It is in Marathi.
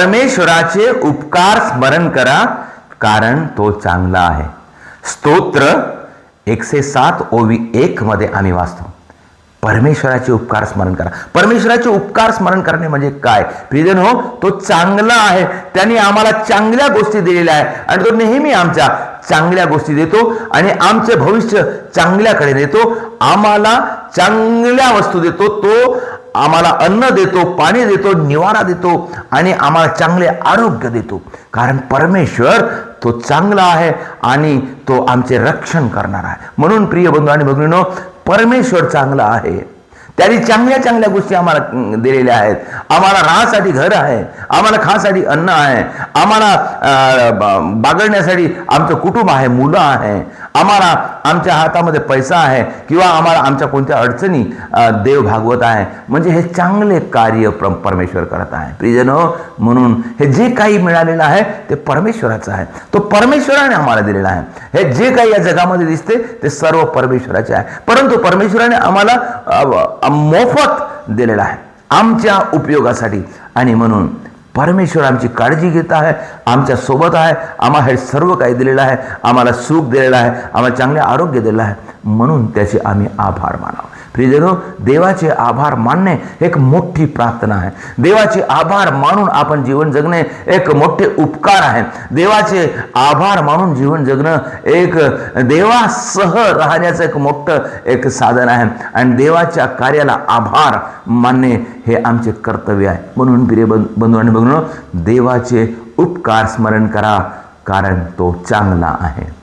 परमेश्वराचे उपकार स्मरण करा, कारण तो चांगला आहे. स्तोत्र 107 ओवी 1 मध्ये आम्ही वाचतो, परमेश्वराचे उपकार स्मरण करा. परमेश्वराचे उपकार स्मरण करणे म्हणजे काय प्रियजन हो, तो चांगला आहे. त्यांनी आम्हाला चांगल्या गोष्टी दिलेल्या आहे आणि तो नेहमी आमच्या चांगल्या गोष्टी देतो आणि आमचे भविष्य चांगल्याकडे देतो. आम्हाला चांगल्या वस्तू देतो, तो आम्हाला अन्न देतो, पाणी देतो, निवारा देतो आणि आम्हाला चांगले आरोग्य देतो. कारण परमेश्वर तो चांगला आहे आणि तो आमचे रक्षण करणार आहे. म्हणून प्रिय बंधू आणि भगिनींनो, परमेश्वर चांगला आहे. त्यांनी चांगल्या चांगल्या गोष्टी आम्हाला दिलेल्या आहेत. आम्हाला राहण्यासाठी घर आहे, आम्हाला खाण्यासाठी अन्न आहे, आम्हाला बागडण्यासाठी आमचं कुटुंब आहे, मुलं आहे, आम्हाला आमच्या हातामध्ये पैसा आहे किंवा आम्हाला आमच्या कोणत्या अडचणी देव भागवत आहे. म्हणजे हे चांगले कार्य परमेश्वर करत आहे प्रियजनो. म्हणून हे जे काही मिळालेलं आहे ते परमेश्वराचं आहे, तो परमेश्वराने आम्हाला दिलेला आहे. हे जे काही या जगामध्ये दिसते ते सर्व परमेश्वराचे आहे, परंतु परमेश्वराने आम्हाला मोफत दिलेला आहे आमच्या उपयोगासाठी. आणि म्हणून परमेश्वर आमची काळजी घेत आहे, आमच्या सोबत आहे, आम्हाला हे सर्व काही दिलेलं आहे, आम्हाला सुख दिलेलं आहे, आम्हाला चांगले आरोग्य दिलेलं आहे. म्हणून त्याचे आम्ही आभार मानावं. प्रियजनो, देवाचे आभार मानणे एक मोठी प्रार्थना आहे. देवाचे आभार मानून आपण जीवन जगणे एक मोठे उपकार आहे. देवाचे आभार मानून जीवन जगणं एक देवासह राहण्याचं एक मोठं एक साधन आहे आणि देवाच्या कार्याला आभार मानणे हे आमचे कर्तव्य आहे. म्हणून प्रिय बंधू आणि भगिनींनो, देवाचे उपकार स्मरण करा, कारण तो चांगला आहे.